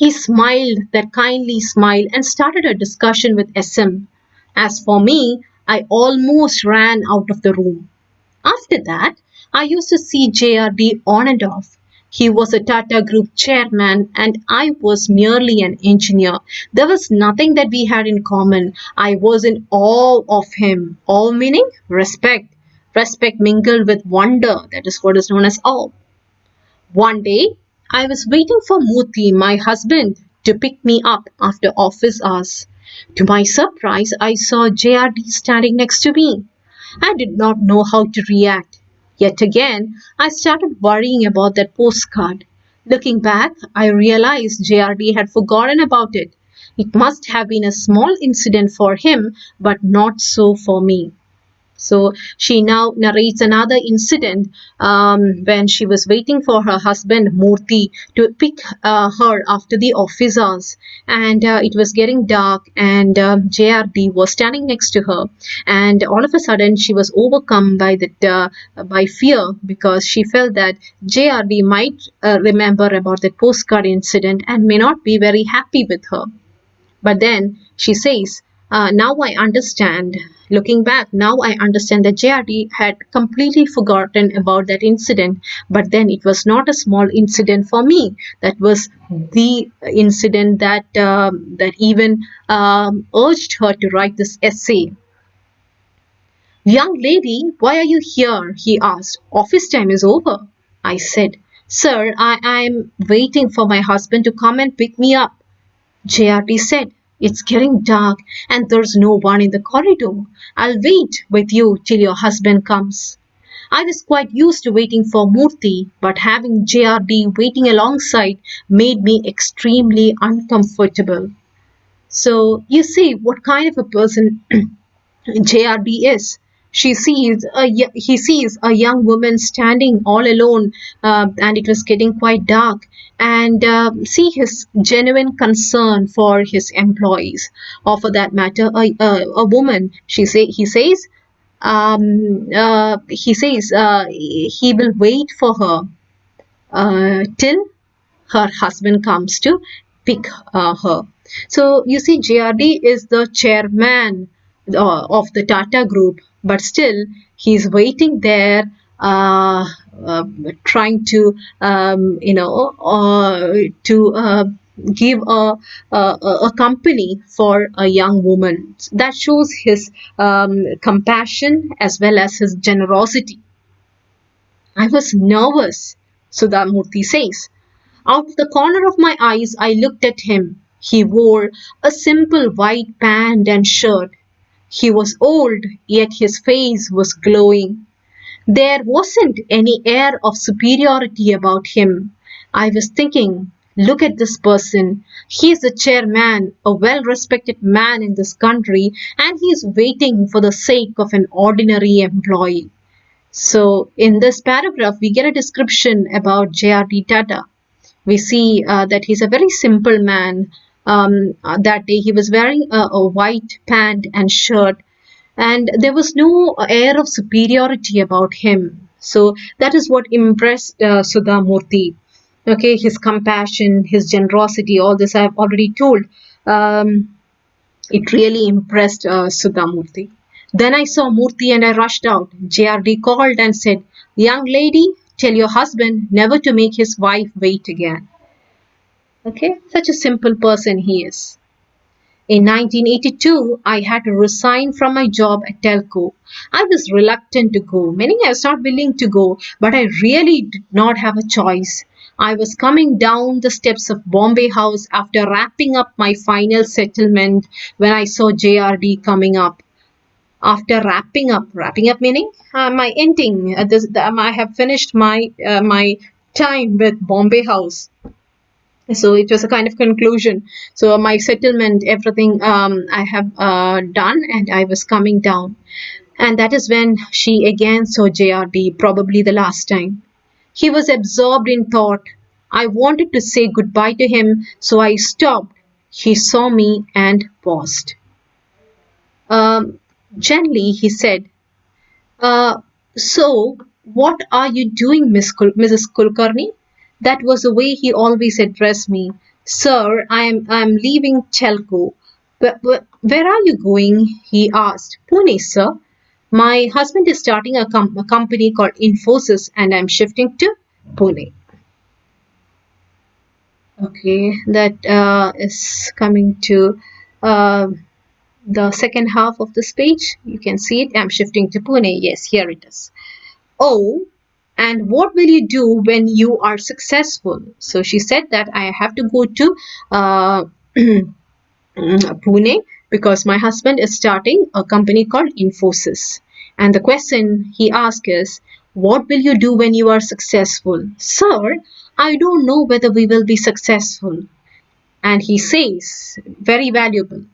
He smiled that kindly smile and started a discussion with SM. As for me, I almost ran out of the room. After that, I used to see JRD on and off. He was a Tata Group chairman and I was merely an engineer. There was nothing that we had in common. I was in awe of him. Awe meaning respect. Respect mingled with wonder. That is what is known as awe. One day, I was waiting for Murthy, my husband, to pick me up after office hours. To my surprise, I saw JRD standing next to me. I did not know how to react. Yet again, I started worrying about that postcard. Looking back, I realized JRD had forgotten about it. It must have been a small incident for him, but not so for me. So she now narrates another incident when she was waiting for her husband Murthy to pick her after the office hours, and it was getting dark, and JRD was standing next to her, and all of a sudden she was overcome by by fear because she felt that JRD might remember about that postcard incident and may not be very happy with her. But then she says, now I understand. Looking back, now I understand that JRD had completely forgotten about that incident. But then it was not a small incident for me. That was the incident that even urged her to write this essay. Young lady, why are you here? He asked. Office time is over. I said, Sir, I'm waiting for my husband to come and pick me up. JRT said, It's getting dark and there's no one in the corridor. I'll wait with you till your husband comes. I was quite used to waiting for Murthy, but having JRD waiting alongside made me extremely uncomfortable. So, you see what kind of a person JRD is. He sees a young woman standing all alone, and it was getting quite dark. And see his genuine concern for his employees, or for that matter, a woman. He says he will wait for her till her husband comes to pick her. So you see, JRD is the chairman of the Tata Group, but still he's waiting there, uh, uh, trying to to give a company for a young woman. That shows his compassion as well as his generosity. I was nervous, Sudhamurthy says. Out of the corner of my eyes, I looked at him. He wore a simple white pant and shirt. He was old, yet his face was glowing. There wasn't any air of superiority about him. I was thinking, look at this person. He is the chairman, a well respected man in this country, and he is waiting for the sake of an ordinary employee. So, in this paragraph, we get a description about J.R.D. Tata. We see that he's a very simple man. That day, he was wearing a white pant and shirt, and there was no air of superiority about him. So, that is what impressed Sudha Murthy. Okay, his compassion, his generosity, all this I have already told. Um, it really impressed Sudha Murthy. Then I saw Murthy and I rushed out. JRD called and said, Young lady, tell your husband never to make his wife wait again. Okay, such a simple person he is. In 1982, I had to resign from my job at Telco. I was reluctant to go, meaning I was not willing to go, but I really did not have a choice. I was coming down the steps of Bombay House after wrapping up my final settlement when I saw JRD coming up. After wrapping up meaning my ending. I have finished my time with Bombay House, so it was a kind of conclusion. So my settlement, everything I have done, and I was coming down, and that is when she again saw JRD, probably the last time. He was absorbed in thought. I wanted to say goodbye to him, so I stopped. He saw me and paused. um, Gently he said, uh, so, what are you doing, Mrs. Kulkarni? That was the way he always addressed me. Sir, I am leaving Telco. Where are you going? He asked. Pune, sir. My husband is starting a company called Infosys and I'm shifting to Pune. Okay, that is coming to uh, the second half of this page. You can see it. I'm shifting to Pune. Yes, here it is. Oh, and what will you do when you are successful? So she said that I have to go to uh, Pune because my husband is starting a company called Infosys. And the question he asked is, what will you do when you are successful? Sir, I don't know whether we will be successful. And he says, very valuable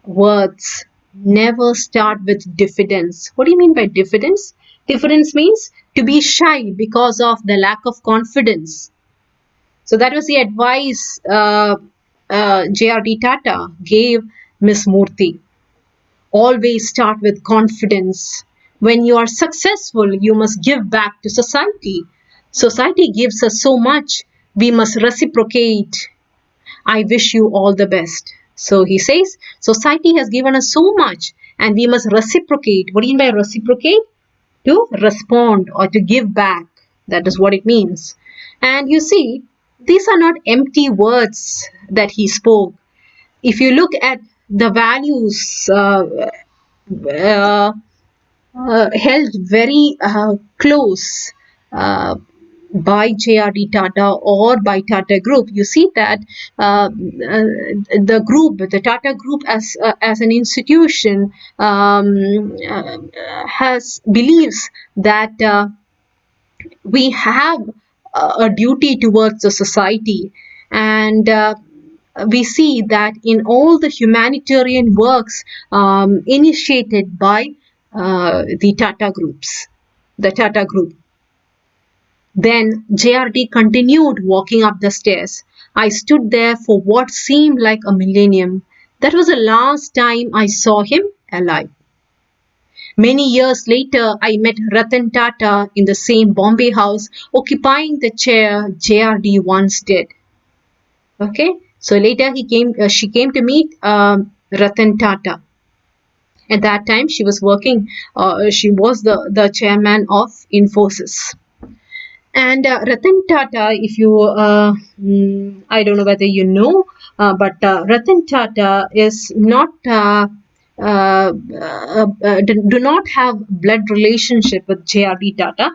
words, never start with diffidence. What do you mean by diffidence? Diffidence means to be shy because of the lack of confidence. So that was the advice JRD Tata gave Miss Murthy. Always start with confidence. When you are successful, you must give back to society. Society gives us so much, we must reciprocate. I wish you all the best. So he says, society has given us so much and we must reciprocate. What do you mean by reciprocate? To respond or to give back. That is what it means. And you see, these are not empty words that he spoke. If you look at the values uh, held very close by JRD Tata or by Tata Group, you see that the group, the Tata Group as an institution, has believes that we have a duty towards the society, and we see that in all the humanitarian works initiated by the Tata groups, the Tata Group. Then JRD continued walking up the stairs. I stood there for what seemed like a millennium. That was the last time I saw him alive. Many years later, I met Ratan Tata in the same Bombay house, occupying the chair JRD once did. Okay, so later she came to meet Ratan Tata. At that time, she was working. She was the chairman of Infosys. And Ratan Tata, if you, I don't know whether you know, but Ratan Tata is not, do not have blood relationship with JRD Tata.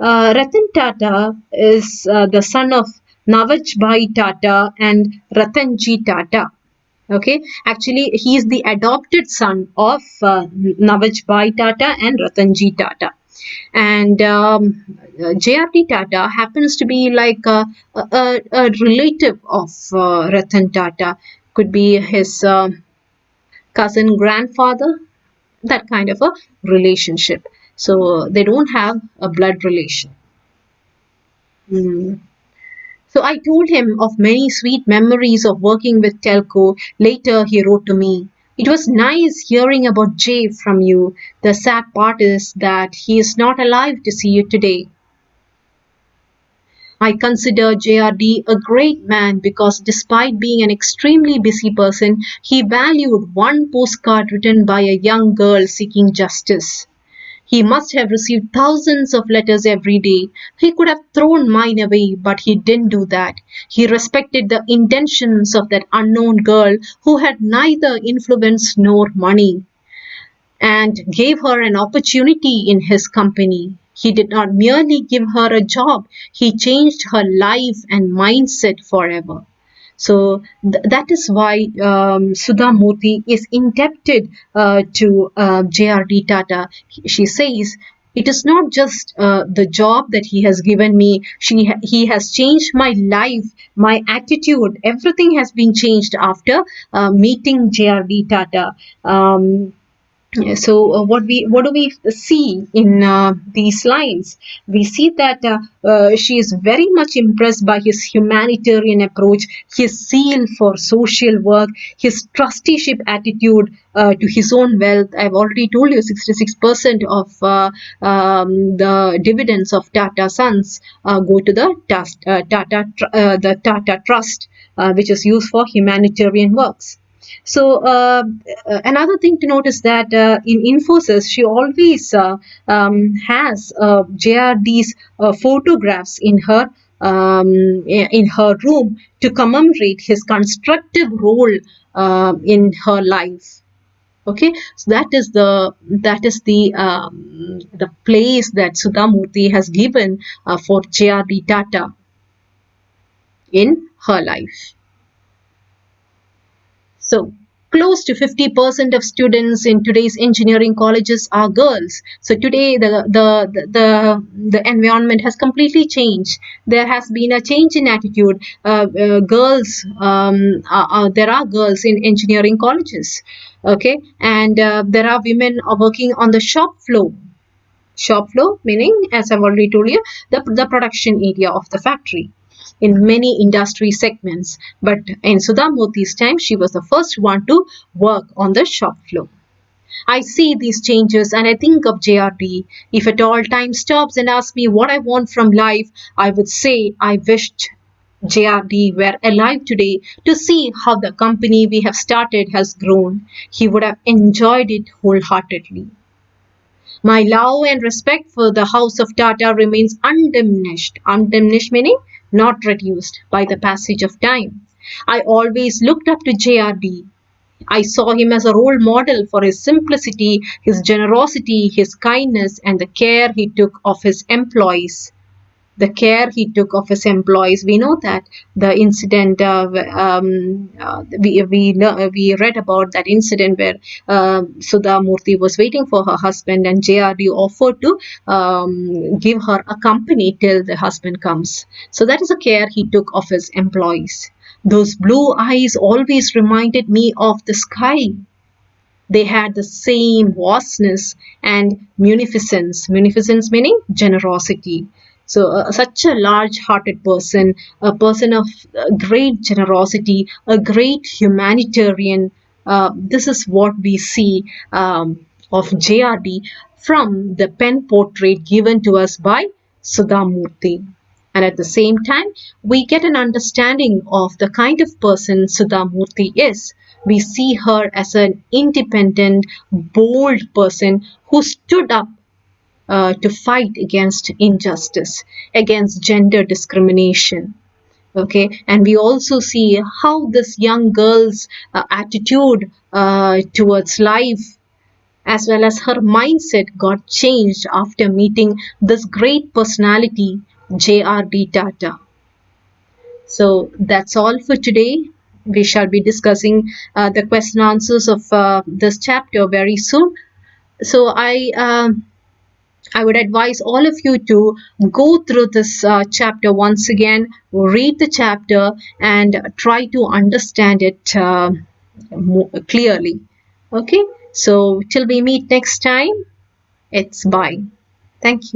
Ratan Tata is the son of Navaj Bhai Tata and Ratanji Tata. Okay, actually, he is the adopted son of Navaj Bhai Tata and Ratanji Tata. And JRD Tata happens to be like a relative of Ratan Tata, could be his cousin grandfather, that kind of a relationship. So they don't have a blood relation. Mm. So I told him of many sweet memories of working with Telco. Later, he wrote to me. It was nice hearing about Jay from you. The sad part is that he is not alive to see you today. I consider JRD a great man because despite being an extremely busy person, he valued one postcard written by a young girl seeking justice. He must have received thousands of letters every day. He could have thrown mine away, but he didn't do that. He respected the intentions of that unknown girl who had neither influence nor money, and gave her an opportunity in his company. He did not merely give her a job, he changed her life and mindset forever. So that is why Sudha Murthy is indebted to JRD Tata. She says, it is not just the job that he has given me. He has changed my life, my attitude. Everything has been changed after meeting JRD Tata. What do we see in these lines? We see that she is very much impressed by his humanitarian approach, his zeal for social work, his trusteeship attitude to his own wealth. I've already told you 66% of the dividends of Tata Sons go to the Tata Trust, which is used for humanitarian works. So another thing to note is that in Infosys, she always has JRD's photographs in her room to commemorate his constructive role in her life. Okay, so that is the place that Sudha Murthy has given for JRD Tata in her life. So, close to 50% of students in today's engineering colleges are girls. So today the environment has completely changed. There has been a change in attitude. Girls there are girls in engineering colleges. Okay, and there are women are working on the shop floor. Shop floor meaning, as I've already told you, the production area of the factory in many industry segments. But in Sudha Murthy's time, she was the first one to work on the shop floor. I see these changes and I think of JRD. If at all time stops and asks me what I want from life, I would say I wished JRD were alive today to see how the company we have started has grown. He would have enjoyed it wholeheartedly. My love and respect for the house of Tata remains undiminished. Undiminished meaning not reduced by the passage of time. I always looked up to JRD. I saw him as a role model for his simplicity, his generosity, his kindness, and the care he took of his employees. The care he took of his employees. We know that the incident, we read about that incident where Sudha Murthy was waiting for her husband and JRD offered to give her a company till the husband comes. So that is the care he took of his employees. Those blue eyes always reminded me of the sky. They had the same vastness and munificence. Munificence meaning generosity. So, such a large hearted person, a person of great generosity, a great humanitarian. This is what we see of JRD from the pen portrait given to us by Sudha Murthy. And at the same time, we get an understanding of the kind of person Sudha Murthy is. We see her as an independent, bold person who stood up to fight against injustice, against gender discrimination. Okay, and we also see how this young girl's attitude towards life as well as her mindset got changed after meeting this great personality, JRD Tata. So that's all for today. We shall be discussing the question answers of this chapter very soon. So I would advise all of you to go through this chapter once again, read the chapter, and try to understand it more clearly. Okay, so till we meet next time, it's bye. Thank you.